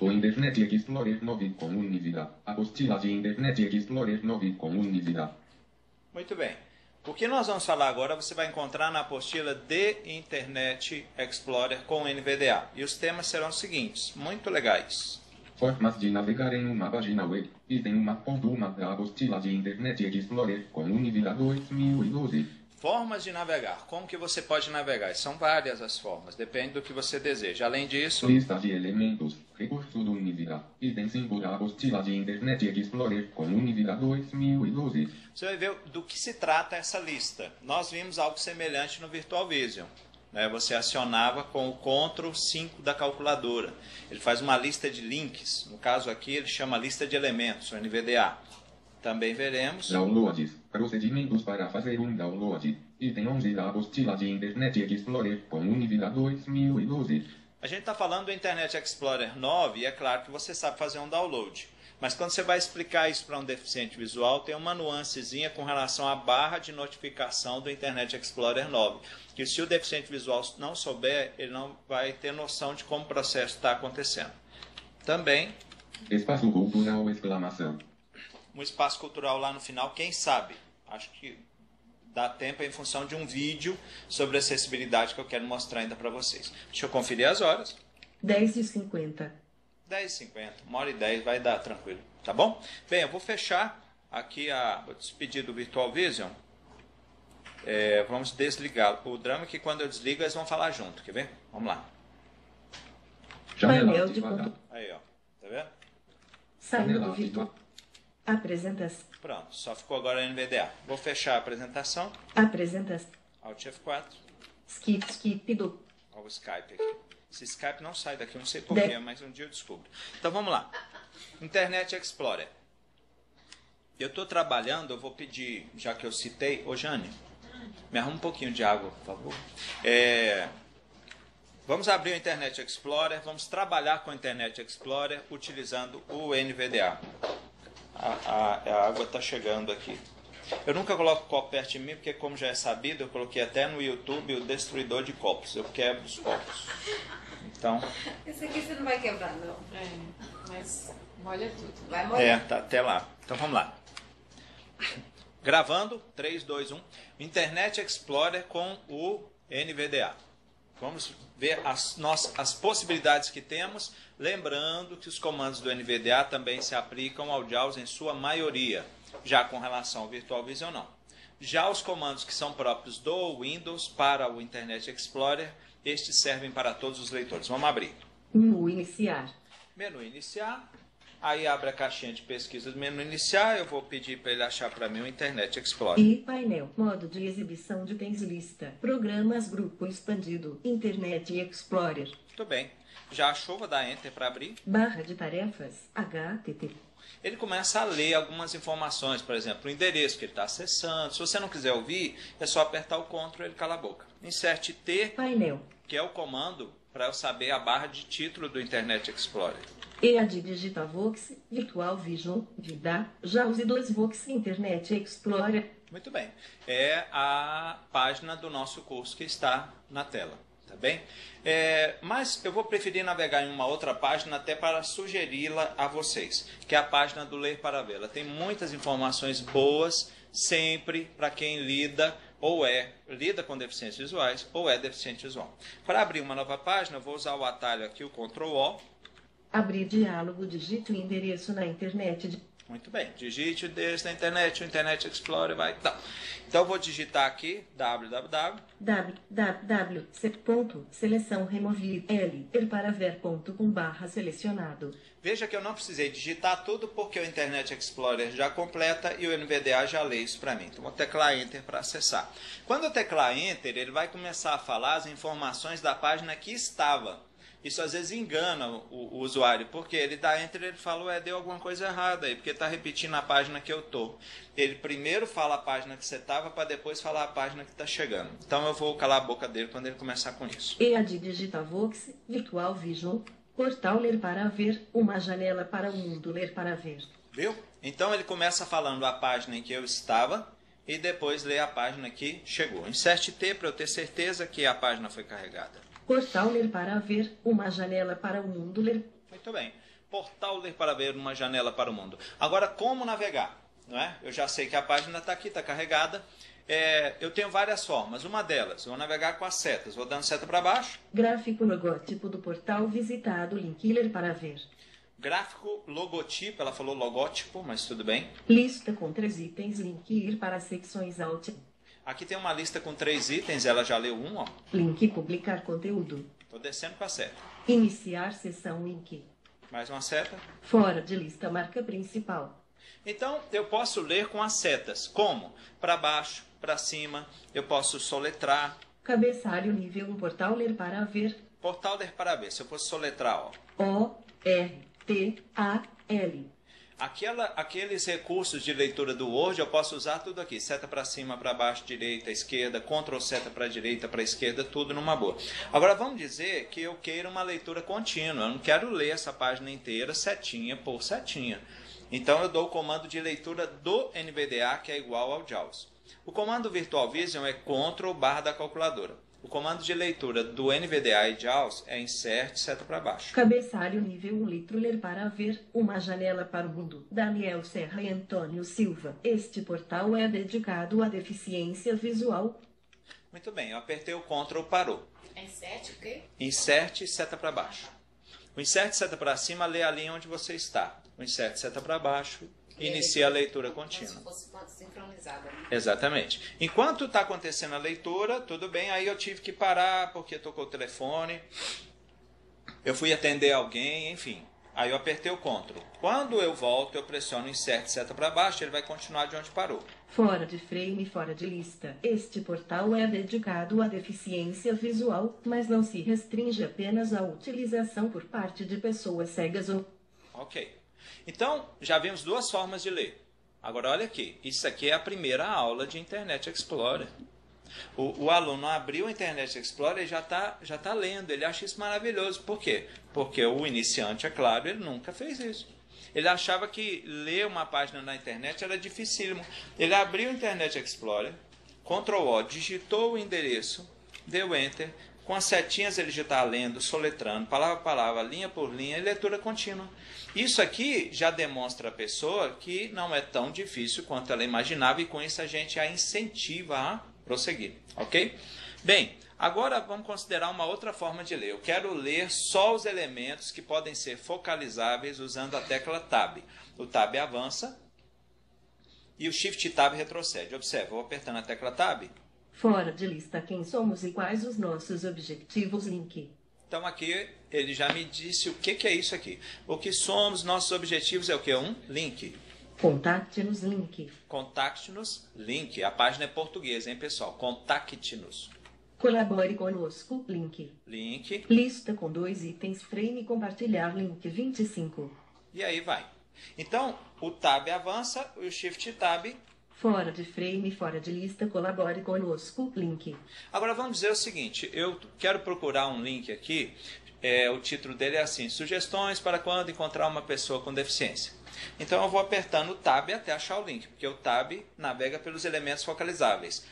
O Internet Explorer 9 com Univida. Apostila de Internet Explorer 9 com Univida. Muito bem. O que nós vamos falar agora você vai encontrar na apostila de Internet Explorer com NVDA. E os temas serão os seguintes, muito legais. Formas de navegar em uma página web. Item 1.1 da apostila de Internet Explorer com Univida 2012. Formas de navegar. Como que você pode navegar? São várias as formas, depende do que você deseja. Além disso... Lista de elementos. Recurso do Univida. Item 5 da apostila de Internet Explorer com Univida 2012. Você vai ver do que se trata essa lista. Nós vimos algo semelhante no Virtual Vision. Você acionava com o Ctrl 5 da calculadora. Ele faz uma lista de links. No caso aqui, ele chama lista de elementos, o NVDA. Também veremos... Downloads. Procedimentos para fazer um download. Item 11 da apostila de Internet Explorer com Univida 2012. A gente está falando do Internet Explorer 9 e é claro que você sabe fazer um download. Mas quando você vai explicar isso para um deficiente visual, tem uma nuancezinha com relação à barra de notificação do Internet Explorer 9. Que se o deficiente visual não souber, ele não vai ter noção de como o processo está acontecendo. Também... Espaço cultural, exclamação. Um espaço cultural lá no final, quem sabe? Acho que dá tempo em função de um vídeo sobre acessibilidade que eu quero mostrar ainda para vocês. Deixa eu conferir as horas. 10h50. 10h50, 1h10 vai dar tranquilo, tá bom? Bem, eu vou fechar aqui, vou despedir do Virtual Vision. Vamos desligá-lo. O drama é que quando eu desligo eles vão falar junto, quer ver? Vamos lá. Painel de controle. Aí, ó, tá vendo? Saindo do virtual. Apresentação. Pronto, só ficou agora NVDA. Vou fechar a apresentação. Apresentação. Alt F4. Skip do. Olha o Skype aqui. Esse Skype não sai daqui, não sei porquê, mas um dia eu descubro. Então vamos lá. Internet Explorer. Eu estou trabalhando, eu vou pedir, já que eu citei, ô Jane, me arruma um pouquinho de água, por favor. Vamos abrir o Internet Explorer, vamos trabalhar com o Internet Explorer utilizando o NVDA. A água está chegando aqui. Eu nunca coloco copo perto de mim, porque como já é sabido, eu coloquei até no YouTube o destruidor de copos. Eu quebro os copos. Então... Esse aqui você não vai quebrar, não. Mas molha tudo. Vai molhar. tá até lá. Então vamos lá. Gravando, 3, 2, 1. Internet Explorer com o NVDA. Vamos ver as possibilidades que temos, lembrando que os comandos do NVDA também se aplicam ao JAWS em sua maioria, já com relação ao Virtual Vision não. Já os comandos que são próprios do Windows para o Internet Explorer, estes servem para todos os leitores. Vamos abrir. Menu iniciar. Menu iniciar. Aí abre a caixinha de pesquisa do menu iniciar, eu vou pedir para ele achar para mim o Internet Explorer. E painel, modo de exibição de itens lista, programas grupo expandido, Internet Explorer. Muito bem. Já achou, vou dar Enter para abrir. Barra de tarefas, HTTP. Ele começa a ler algumas informações, por exemplo, o endereço que ele está acessando. Se você não quiser ouvir, é só apertar o Ctrl e ele cala a boca. Insert T, painel, que é o comando para eu saber a barra de título do Internet Explorer. EAD Digitavox, Virtual Vision, Vida, JAWS e 2Vox, Internet Explorer. Muito bem. É a página do nosso curso que está na tela. Tá bem? Mas eu vou preferir navegar em uma outra página até para sugeri-la a vocês, que é a página do Ler para Ver. Ela tem muitas informações boas, sempre para quem lida com deficiências visuais ou é deficiente visual. Para abrir uma nova página, eu vou usar o atalho aqui, o Ctrl O. Abrir diálogo, digite o endereço na internet. Muito bem, digite o endereço na internet, o Internet Explorer vai... Então eu vou digitar aqui, seleção removida, ler-para-ver.com/selecionado. Veja que eu não precisei digitar tudo porque o Internet Explorer já completa e o NVDA já lê isso para mim. Então vou teclar Enter para acessar. Quando eu teclar Enter, ele vai começar a falar as informações da página que estava. Isso às vezes engana o usuário, porque ele dá Enter e ele fala, deu alguma coisa errada aí, porque está repetindo a página que eu estou. Ele primeiro fala a página que você estava, para depois falar a página que está chegando. Então eu vou calar a boca dele quando ele começar com isso. EAD Digitavox, Virtual Vision, Portal Ler para Ver, uma janela para o mundo Ler para Ver. Viu? Então ele começa falando a página em que eu estava e depois lê a página que chegou. Insert T para eu ter certeza que a página foi carregada. Portal Ler para Ver, uma janela para o mundo Ler. Muito bem. Portal ler para ver, uma janela para o mundo. Agora, como navegar? Não é? Eu já sei que a página está aqui, está carregada. Eu tenho várias formas. Uma delas, eu vou navegar com as setas. Vou dando seta para baixo. Gráfico logótipo do portal visitado, link ler para ver. Gráfico logotipo, ela falou logótipo, mas tudo bem. Lista com 3 itens, link ir para secções alt. Aqui tem uma lista com 3 itens, ela já leu um, ó. Link publicar conteúdo. Estou descendo para a seta. Iniciar sessão link. Mais uma seta. Fora de lista marca principal. Então, eu posso ler com as setas. Como? Para baixo, para cima, eu posso soletrar. Cabeçalho nível 1 portal ler para ver. Portal ler para ver. Se eu fosse soletrar, ó. O-R-T-A-L. Aqueles recursos de leitura do Word, eu posso usar tudo aqui. Seta para cima, para baixo, direita, esquerda, Ctrl seta para direita, para esquerda, tudo numa boa. Agora, vamos dizer que eu queira uma leitura contínua. Eu não quero ler essa página inteira setinha por setinha. Então, eu dou o comando de leitura do NVDA, que é igual ao JAWS. O comando Virtual Vision é Ctrl barra da calculadora. O comando de leitura do NVDA e JAWS é Insert, seta para baixo. Cabeçalho nível 1 litro ler para ver, uma janela para o mundo. Daniel Serra e Antônio Silva. Este portal é dedicado à deficiência visual. Muito bem, eu apertei o Ctrl, parou. Insert o quê? Insert, seta para baixo. O Insert, seta para cima, lê a linha onde você está. O Insert, seta para baixo, inicia a leitura contínua. Como se fosse sincronizada, né? Exatamente. Enquanto está acontecendo a leitura, tudo bem, aí eu tive que parar porque tocou o telefone, eu fui atender alguém, enfim. Aí eu apertei o Ctrl. Quando eu volto, eu pressiono Insert, seta para baixo, ele vai continuar de onde parou. Fora de frame, fora de lista. Este portal é dedicado à deficiência visual, mas não se restringe apenas à utilização por parte de pessoas cegas ou... Ok. Então, já vimos 2 formas de ler. Agora, olha aqui. Isso aqui é a primeira aula de Internet Explorer. O aluno abriu o Internet Explorer e já tá lendo. Ele acha isso maravilhoso. Por quê? Porque o iniciante, é claro, ele nunca fez isso. Ele achava que ler uma página na internet era dificílimo. Ele abriu o Internet Explorer, Ctrl+O, digitou o endereço, deu Enter. Com as setinhas ele já está lendo, soletrando, palavra por palavra, linha por linha, e leitura contínua. Isso aqui já demonstra a pessoa que não é tão difícil quanto ela imaginava, e com isso a gente a incentiva a prosseguir, ok? Bem, agora vamos considerar uma outra forma de ler. Eu quero ler só os elementos que podem ser focalizáveis usando a tecla Tab. O Tab avança e o Shift Tab retrocede. Observe, eu vou apertando a tecla Tab. Fora de lista quem somos e quais os nossos objetivos, link. Então aqui ele já me disse o que é isso aqui. O que somos, nossos objetivos é o que? Um link. Contacte-nos, link. Contacte-nos, link. A página é portuguesa, hein, pessoal? Contacte-nos. Colabore conosco, link. Link. Lista com 2 itens, frame compartilhar, link 25. E aí vai. Então, o Tab avança e o Shift Tab. Fora de frame, fora de lista, colabore conosco, link. Agora vamos dizer o seguinte, eu quero procurar um link aqui, o título dele é assim, sugestões para quando encontrar uma pessoa com deficiência. Então eu vou apertando o Tab até achar o link, porque o Tab navega pelos elementos focalizáveis.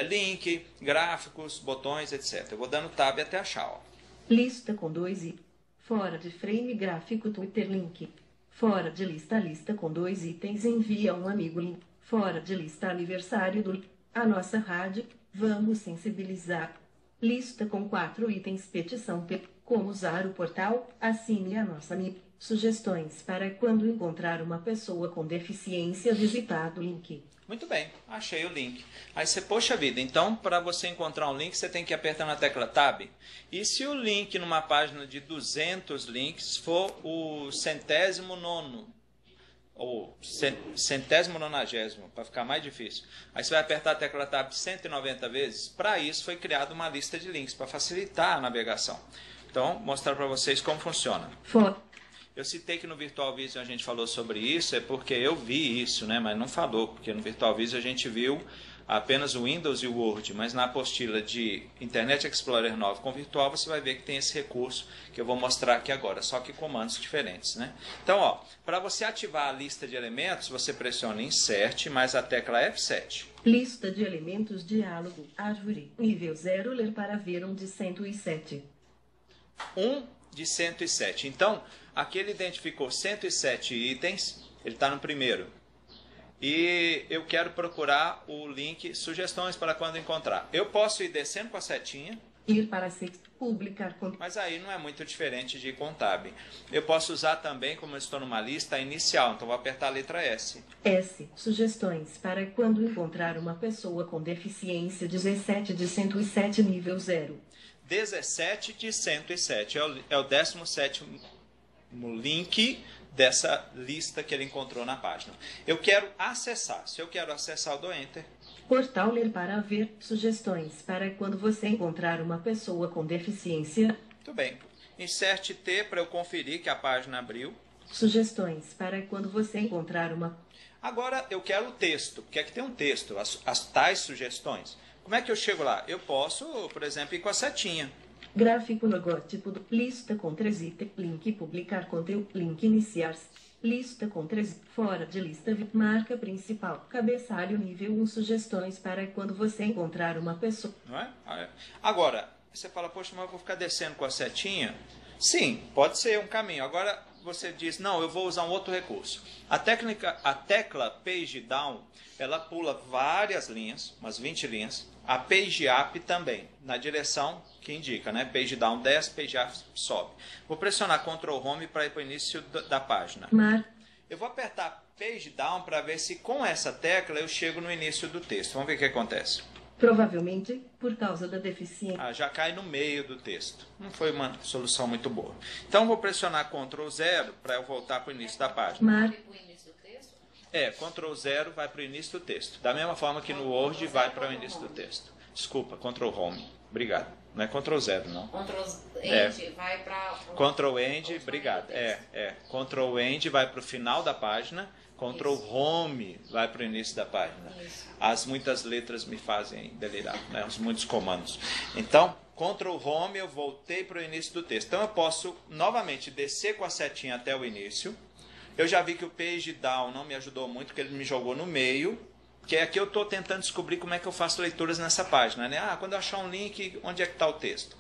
Link, gráficos, botões, etc. Eu vou dando Tab até achar. Ó. Lista com 2 itens. Fora de frame, gráfico, Twitter, link. Fora de lista, lista com 2 itens, envia um amigo, link. Fora de lista, aniversário do... A nossa rádio, vamos sensibilizar. Lista com 4 itens, petição, como usar o portal, assine a nossa sugestões para quando encontrar uma pessoa com deficiência, visitar o link. Muito bem, achei o link. Aí você, poxa vida, então para você encontrar um link, você tem que apertar na tecla Tab. E se o link numa página de 200 links for o 109º, ou 190º, para ficar mais difícil. Aí você vai apertar a tecla Tab 190 vezes. Para isso foi criada uma lista de links, para facilitar a navegação. Então, vou mostrar para vocês como funciona. Eu citei que no Virtual Vision a gente falou sobre isso, é porque eu vi isso, né? Mas não falou, porque no Virtual Vision a gente viu apenas o Windows e o Word, mas na apostila de Internet Explorer 9 com Virtual você vai ver que tem esse recurso que eu vou mostrar aqui agora, só que comandos diferentes, né? Então, ó, para você ativar a lista de elementos, você pressiona Insert mais a tecla F7. Lista de elementos, diálogo, árvore, nível 0, ler para ver 1 de 107. 1 de 107. Então, aqui ele identificou 107 itens, ele está no primeiro. E eu quero procurar o link sugestões para quando encontrar. Eu posso ir descendo com a setinha. Ir para sexto, publicar com... Mas aí não é muito diferente de Contab. Eu posso usar também, como eu estou numa lista, a inicial. Então vou apertar a letra S. S. Sugestões para quando encontrar uma pessoa com deficiência 17 de 107 nível 0. 17 de 107. É o 17º link dessa lista que ele encontrou na página. Eu quero acessar. Se eu quero acessar, eu dou Enter. Portal Ler para ver sugestões para quando você encontrar uma pessoa com deficiência. Muito bem. Insert T para eu conferir que a página abriu. Sugestões para quando você encontrar uma... Agora eu quero o texto, porque aqui tem um texto, as tais sugestões. Como é que eu chego lá? Eu posso, por exemplo, ir com a setinha. Gráfico logótipo do... Lista com 3 itens. Link publicar conteúdo. Link iniciar. Lista com 3, fora de lista, marca principal, cabeçalho nível 1, sugestões para quando você encontrar uma pessoa. Não é? Agora, você fala, poxa, mas eu vou ficar descendo com a setinha? Sim, pode ser um caminho. Agora você diz, não, eu vou usar um outro recurso. A tecla Page Down, ela pula várias linhas, umas 20 linhas. A Page Up também, na direção que indica, né? Page Down desce, Page Up sobe. Vou pressionar Ctrl Home para ir para o início da página. Eu vou apertar Page Down para ver se com essa tecla eu chego no início do texto. Vamos ver o que acontece. Provavelmente por causa da deficiência. Já cai no meio do texto. Não foi uma solução muito boa. Então vou pressionar Ctrl 0 para eu voltar para o início da página. Ctrl 0 vai para o início do texto. Da mesma forma que no Word vai para o início do texto. Desculpa, Ctrl Home. Obrigado. Não é Ctrl 0, não. Ctrl End vai para... Ctrl End, obrigado. Ctrl End vai para o final da página. Ctrl Home vai para o início da página. Isso. As muitas letras me fazem delirar, né? Os muitos comandos. Então, Ctrl Home, eu voltei para o início do texto. Então, eu posso novamente descer com a setinha até o início. Eu já vi que o Page Down não me ajudou muito, porque ele me jogou no meio. Que é aqui eu estou tentando descobrir como é que eu faço leituras nessa página, né? Quando eu achar um link, onde é que está o texto?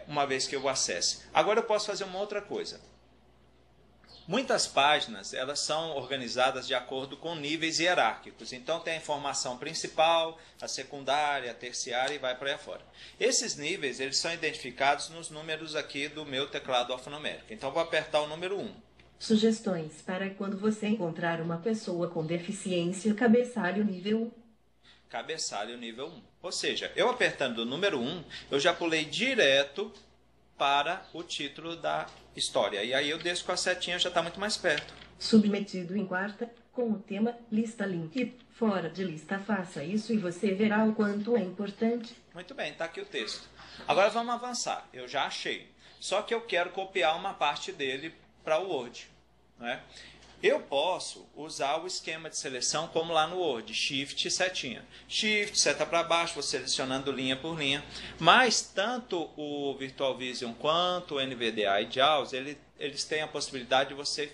Uma vez que eu acesse. Agora eu posso fazer uma outra coisa. Muitas páginas, elas são organizadas de acordo com níveis hierárquicos. Então tem a informação principal, a secundária, a terciária e vai para aí afora. Esses níveis, eles são identificados nos números aqui do meu teclado alfanumérico. Então vou apertar o número 1. Sugestões para quando você encontrar uma pessoa com deficiência, cabeçalho nível 1. Cabeçalho nível 1. Ou seja, eu apertando o número 1, eu já pulei direto para o título da história. E aí eu desço com a setinha, já está muito mais perto. Submetido em quarta, com o tema Lista Link. Fora de lista, faça isso e você verá o quanto é importante. Muito bem, está aqui o texto. Agora vamos avançar. Eu já achei. Só que eu quero copiar uma parte dele para o Word, né? Eu posso usar o esquema de seleção como lá no Word, Shift, setinha. Shift, seta para baixo, vou selecionando linha por linha. Mas tanto o Virtual Vision quanto o NVDA e JAWS, eles têm a possibilidade de você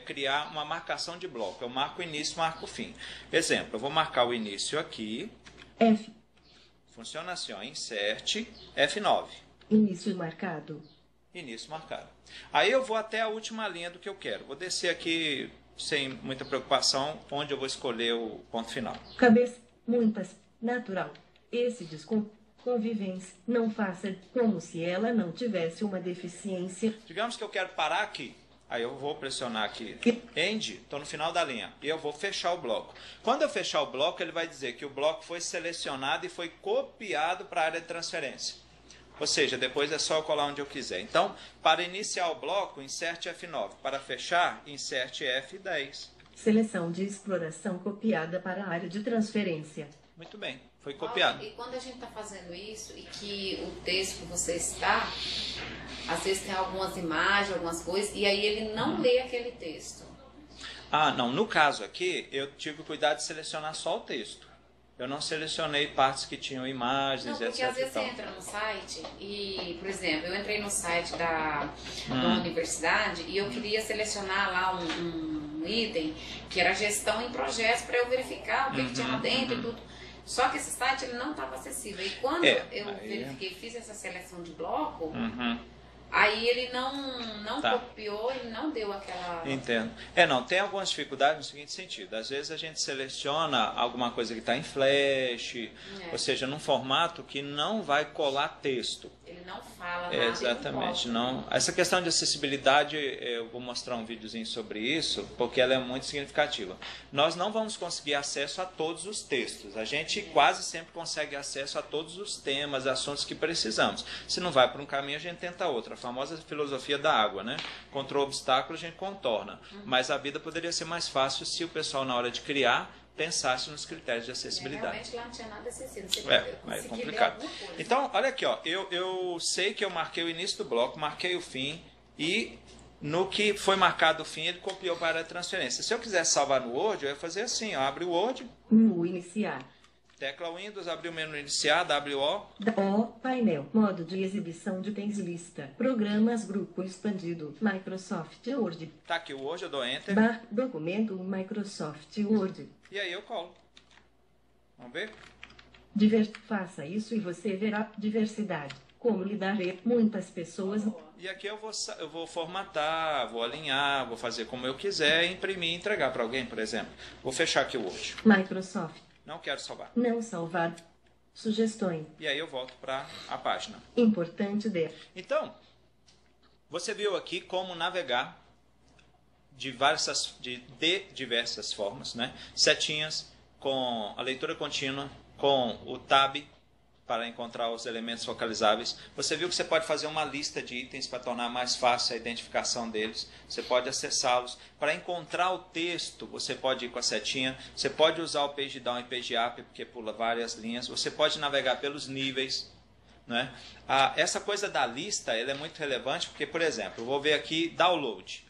criar uma marcação de bloco. Eu marco o início, marco o fim. Exemplo, eu vou marcar o início aqui. F. Funciona assim, ó, Insert, F9. Início marcado. Início marcado. Aí eu vou até a última linha do que eu quero. Vou descer aqui sem muita preocupação, onde eu vou escolher o ponto final. Cabeça, muitas, natural. Esse convivência, não faça como se ela não tivesse uma deficiência. Digamos que eu quero parar aqui. Aí eu vou pressionar aqui, End, estou no final da linha, e eu vou fechar o bloco. Quando eu fechar o bloco, ele vai dizer que o bloco foi selecionado e foi copiado para a área de transferência. Ou seja, depois é só eu colar onde eu quiser. Então, para iniciar o bloco, insert F9. Para fechar, insert F10. Seleção de exploração copiada para a área de transferência. Muito bem, foi copiado. E quando a gente está fazendo isso e que o texto que você está, às vezes tem algumas imagens, algumas coisas, e aí ele não lê aquele texto. Não. No caso aqui, eu tive cuidado de selecionar só o texto. Eu não selecionei partes que tinham imagens, não, porque etc. às vezes você entra no site e, por exemplo, eu entrei no site da universidade e eu queria selecionar lá um item que era gestão em projetos para eu verificar o que tinha lá dentro e tudo. Só que esse site ele não estava acessível. E quando eu verifiquei, fiz essa seleção de bloco, Aí ele não Tá. copiou e não deu aquela... Entendo. Não, tem algumas dificuldades no seguinte sentido. Às vezes a gente seleciona alguma coisa que está em flash, ou seja, num formato que não vai colar texto. Ele não fala nada. Exatamente. Não. Essa questão de acessibilidade, eu vou mostrar um videozinho sobre isso, porque ela é muito significativa. Nós não vamos conseguir acesso a todos os textos. A gente quase sempre consegue acesso a todos os temas, assuntos que precisamos. Se não vai por um caminho, a gente tenta outro. A famosa filosofia da água, né? Contra o obstáculo, a gente contorna. Mas a vida poderia ser mais fácil se o pessoal, na hora de criar, pensasse nos critérios de acessibilidade. Realmente lá não tinha nada acessível. É complicado. Então, olha aqui, ó, eu sei que eu marquei o início do bloco, marquei o fim e no que foi marcado o fim, ele copiou para a transferência. Se eu quisesse salvar no Word, eu ia fazer assim, ó, abre o Word, No iniciar. tecla Windows, abrir o menu iniciar, WO, O painel. Modo de exibição de itens lista. Programas grupo expandido. Microsoft Word. tá aqui o Word, eu dou Enter Documento Microsoft Word. e aí eu colo. Vamos ver? Faça isso e você verá diversidade. Como lidar e muitas pessoas. E aqui eu vou formatar, vou alinhar, vou fazer como eu quiser, imprimir e entregar para alguém, por exemplo. Vou fechar aqui o Word. Microsoft. Não quero salvar. Não salvar. Sugestões. E aí eu volto para a página. Importante de. Então, você viu aqui como navegar de diversas formas, né? Setinhas com a leitura contínua, com o tab para encontrar os elementos focalizáveis. Você viu que você pode fazer uma lista de itens para tornar mais fácil a identificação deles. Você pode acessá-los. Para encontrar o texto, você pode ir com a setinha. Você pode usar o Page Down e Page Up, porque pula várias linhas. Você pode navegar pelos níveis, né? Essa coisa da lista ela é muito relevante, porque, por exemplo, eu vou ver aqui Download.